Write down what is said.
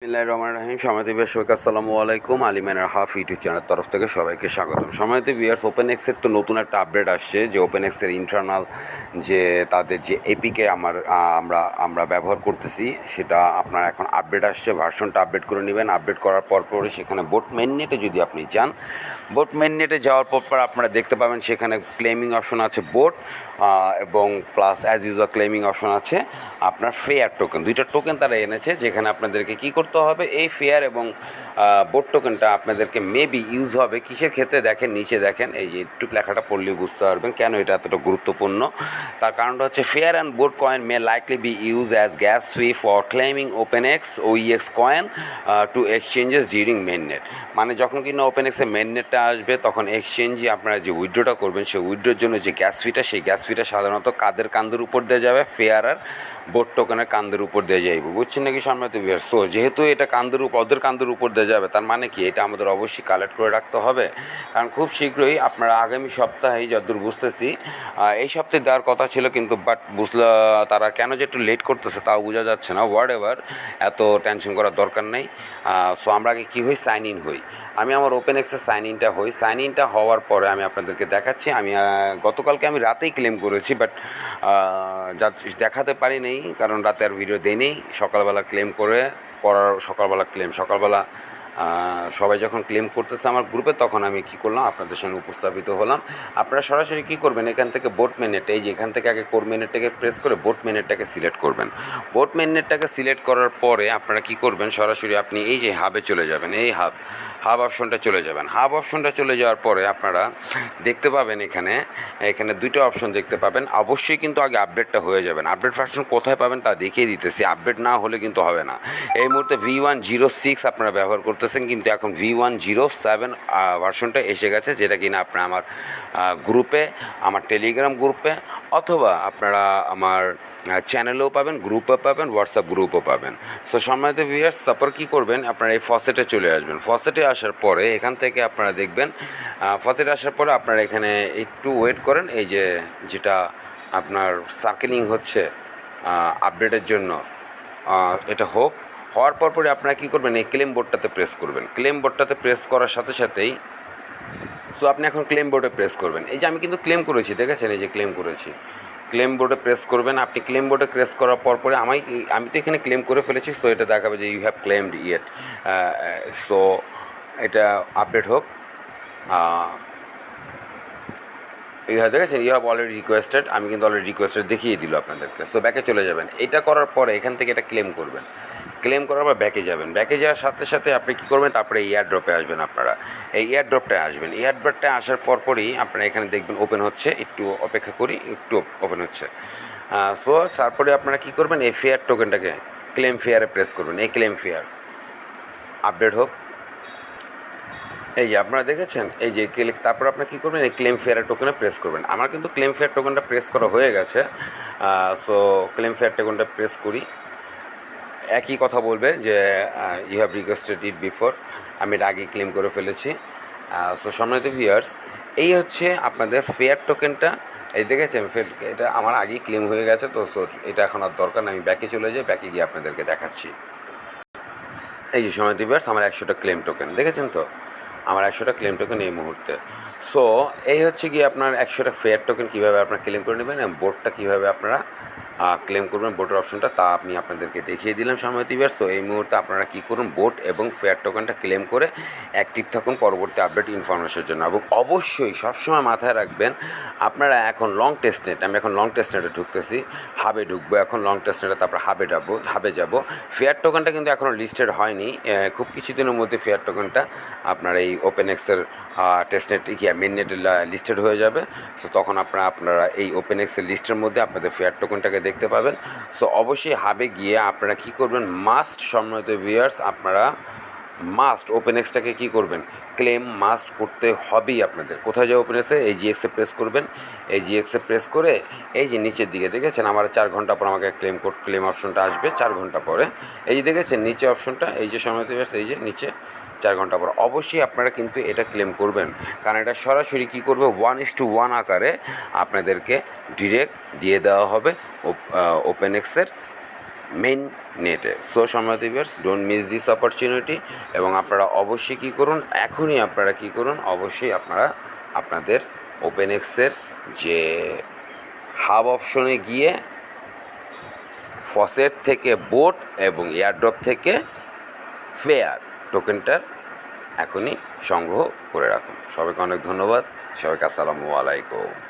বিসমিল্লাহির রহমানির রহিম। সম্মানিত ভিউয়ার্স, আসসালামু আলাইকুম। আলিমানের হাফ ইউটিউব চ্যানেল তরফ থেকে সবাইকে স্বাগতম। সম্মানিত ভিউয়ার্স, ওপেনএক্সের তো নতুন একটা আপডেট আসছে, যে ওপেনএক্সের ইন্টারনাল যে তাদের যে এপিকে আমরা ব্যবহার করতেছি, সেটা আপনার এখন আপডেট আসছে। ভার্সনটা আপডেট করে নেবেন। আপডেট করার পরপরই সেখানে বোট মেইননেটে যদি আপনি যান, বোট মেইননেটে যাওয়ার পর আপনারা দেখতে পাবেন সেখানে ক্লেমিং অপশন আছে বোট, এবং plus as usual claiming option আছে আপনার ফেয়ার টোকেন। দুইটা টোকেন তারা এনেছে, যেখানে আপনাদেরকে কী করতে হবে, এই ফেয়ার এবং বোট টোকেনটা আপনাদেরকে মেবি ইউজ হবে কিসের ক্ষেত্রে দেখেন, নিচে দেখেন, এই যে একটু লেখাটা পড়লেই বুঝতে পারবেন কেন এটা এতটা গুরুত্বপূর্ণ। তার কারণটা হচ্ছে fair and boat coin may likely be use as gas fee for claiming OpenEx OEX coin to exchanges during mainnet. মানে যখন কিনা ওপেনএক্সের মেইননেটটা আসবে, তখন এক্সচেঞ্জে আপনারা যে উইথড্রটা করবেন, সেই উইথড্রোর জন্য যে গ্যাস ফিটা, সেই গ্যাস ফিটা সাধারণত কাদের কান্দের উপর দিয়ে যাবে, ফেয়ার আর বোট টোকেনের কান্দের উপর দিয়ে যাইব। বুঝছেন নাকি সম্মানিত ভিউয়ার্স? তো যেহেতু এটা ওদের কান্দের উপর দিয়ে যাবে, তার মানে কি এটা আমাদের অবশ্যই কালেক্ট করে রাখতে হবে, কারণ খুব শীঘ্রই আপনারা আগামী সপ্তাহেই যতদূর বুঝতেছি, এই সপ্তাহে দেওয়ার কথা ছিল, কিন্তু বাট তারা কেন যে একটু লেট করতেছে তাও বোঝা যাচ্ছে না। হোয়াট এভার, এত টেনশন করার দরকার নেই। সো আমরা আগে কী হই, সাইন ইন হই। আমি আমার ওপেনএক্সের সাইন ইনটা হওয়ার পরে আমি আপনাদেরকে দেখাচ্ছি। আমি গতকালকে আমি রাতেই ক্লেম করেছি, বাট যা দেখাতে পারি নেই, কারণ রাতে আর ভিডিও দেই নেই। সকালবেলা ক্লেম করে সকালবেলা সবাই যখন ক্লেম করতেছে আমার গ্রুপে, তখন আমি কী করলাম, আপনাদের সঙ্গে উপস্থাপিত হলাম। আপনারা সরাসরি কী করবেন, এখান থেকে বোট মেইননেট, এই যে এখান থেকে আগে কোর মেইননেটটাকে প্রেস করে বোট মেইননেটটাকে সিলেক্ট করবেন। বোট মেইননেটটাকে সিলেক্ট করার পরে আপনারা কী করবেন, সরাসরি আপনি এই যে হাবে চলে যাবেন, এই হাব অপশনটা চলে যাবেন। হাব অপশনটা চলে যাওয়ার পরে আপনারা দেখতে পাবেন এখানে দুইটা অপশন দেখতে পাবেন। অবশ্যই কিন্তু আগে আপডেটটা হয়ে যাবেন। আপডেট ভার্সন কোথায় পাবেন তা দেখিয়ে দিতেছি। আপডেট না হলে কিন্তু হবে না। এই মুহূর্তে V106 আপনারা ব্যবহার করতেছেন, কিন্তু এখন V107 ভার্সনটা এসে গেছে, যেটা কিনা আপনারা আমার গ্রুপে, আমার টেলিগ্রাম গ্রুপে, অথবা আপনারা আমার চ্যানেলেও পাবেন, গ্রুপও পাবেন, হোয়াটসঅ্যাপ গ্রুপও পাবেন। সো সম্মানিত ভিউয়ার্স, তারপর কী করবেন, আপনারা এই ফসেটে চলে আসবেন। ফসেটে আসার পরে এখান থেকে আপনারা দেখবেন, ফসেটে আসার পরে আপনারা এখানে একটু ওয়েট করেন। এই যে যেটা আপনার সার্কেলিং হচ্ছে আপডেটের জন্য, এটা হওয়ার পরে আপনারা কী করবেন, এই ক্লেম বোর্ডটাতে প্রেস করবেন। ক্লেম বোর্ডটাতে প্রেস করার সাথে সাথেই সো আপনি এখন ক্লেম বোর্ডে প্রেস করবেন। এই যে আমি কিন্তু ক্লেম করেছি, দেখেছেন, এই যে ক্লেম করেছি। ক্লেম বোর্ডে প্রেস করবেন। আপনি ক্লেম বোর্ডে প্রেস করার পরে আমি তো এখানে ক্লেম করে ফেলেছি, সো এটা দেখাবে যে you have claimed yet. So এটা আপডেট হোক। দেখেছেন, ইউ হ্যাভ অলরেডি রিকোয়েস্টেড। আমি কিন্তু অলরেডি রিকোয়েস্টেড দেখিয়ে দিল আপনাদেরকে। সো ব্যাকে চলে যাবেন। এটা করার পরে এখান থেকে এটা ক্লেম করবেন। ক্লেম করার পর ব্যাকে যাবেন। ব্যাকে যাওয়ার সাথে সাথে আপনি কী করবেন, তারপরে এয়ার ড্রপে আসবেন। আপনারা এই এয়ার ড্রপটায় আসবেন। এয়ার ড্রপটায় আসার পরই আপনারা এখানে দেখবেন ওপেন হচ্ছে। একটু অপেক্ষা করি, একটু ওপেন হচ্ছে। সো তারপরে আপনারা কী করবেন, এই ফেয়ার টোকেনটাকে ক্লেম ফেয়ারে প্রেস করবেন। এই ক্লেম ফেয়ার আপডেট হোক। এই যে আপনারা দেখেছেন, এই যে তারপর আপনারা কী করবেন, এই ক্লেম ফেয়ার টোকেনে প্রেস করবেন। আমার কিন্তু ক্লেম ফেয়ার টোকেনটা প্রেস করা হয়ে গেছে। সো ক্লেম ফেয়ার টোকেনটা প্রেস করি। একই কথা বলবে যে you have requested it before. আমি এটা আগেই ক্লেম করে ফেলেছি। সো সম্মানিত ভিউয়ার্স, এই হচ্ছে আপনাদের ফেয়ার টোকেনটা। এই দেখেছেন, এটা আমার আগেই ক্লেম হয়ে গেছে। তো সো এটা এখন আর দরকার না, আমি ব্যাকে চলে যাই। ব্যাকে গিয়ে আপনাদেরকে দেখাচ্ছি। এই যে সম্মানিত ভিউয়ার্স, আমার 100টা ক্লেম টোকেন, দেখেছেন তো, আমার 100টা ক্লেম টোকেন এই মুহূর্তে। সো এই হচ্ছে গিয়ে আপনার 100টা ফেয়ার টোকেন কীভাবে আপনারা ক্লেম করে নেবেন, এবং বোর্ডটা কীভাবে আপনারা ক্লেম করবেন, বোটের অপশনটা, তা আমি আপনাদেরকে দেখিয়ে দিলাম সম্মানিত ভিউয়ার্স। তো এই মুহূর্তে আপনারা কী করুন, বোট এবং ফেয়ার টোকেনটা ক্লেম করে অ্যাক্টিভ থাকুন পরবর্তী আপডেট ইনফরমেশনের জন্য। এবং অবশ্যই সবসময় মাথায় রাখবেন, আপনারা এখন লং টেস্টনেট, আমি এখন লং টেস্টনেটে ঢুকতেছি, হাবে ঢুকবো এখন, লং টেস্টনেটে, তারপর হাবে যাব। ফেয়ার টোকেনটা কিন্তু এখনও লিস্টেড হয়নি। খুব কিছুদিনের মধ্যে ফেয়ার টোকেনটা আপনার এই ওপেনএক্সের টেস্টনেট মেইননেটে লিস্টেড হয়ে যাবে। সো তখন আপনারা এই ওপেনএক্সের লিস্টের মধ্যে আপনাদের ফেয়ার টোকেনটাকে দেখতে পাবেন। সো অবশ্যই হাবে গিয়ে আপনারা কী করবেন, মাস্ট সম্মানিত ভিউয়ার্স, আপনারা মাস্ট ওপেনএক্সটাকে কী করবেন, ক্লেম মাস্ট করতে হবেই আপনাদের। কোথায় যাবে ওপেনএক্সে, এই জিএক্সে প্রেস করবেন। এই জিএক্সে প্রেস করে এই যে নিচের দিকে দেখেছেন, আমার 4 ঘন্টা পর আমাকে ক্লেম অপশনটা আসবে। 4 ঘন্টা পরে এই যে দেখেছেন নিচে অপশনটা, এই যে সম্মানিত ভিউয়ার্স, এই যে নিচে 4 ঘন্টা পর অবশ্যই আপনারা কিন্তু এটা ক্লেম করবেন, কারণ এটা সরাসরি কী করবে, 1:1 আকারে আপনাদেরকে ডিরেক্ট দিয়ে দেওয়া হবে ওপেনএক্সের মেইন নেটে। সো সম্মানিত viewers, don't miss this opportunity. এবং আপনারা অবশ্যই কী করুন, এখনই আপনারা কী করুন, অবশ্যই আপনারা আপনাদের ওপেনএক্সের যে হাব অপশনে গিয়ে ফসেট থেকে বোট এবং এয়ারড্রপ থেকে ফেয়ার টোকেনটার এখনই সংগ্রহ করে রাখুন। সবাইকে অনেক ধন্যবাদ। সবাইকে আসসালামু আলাইকুম।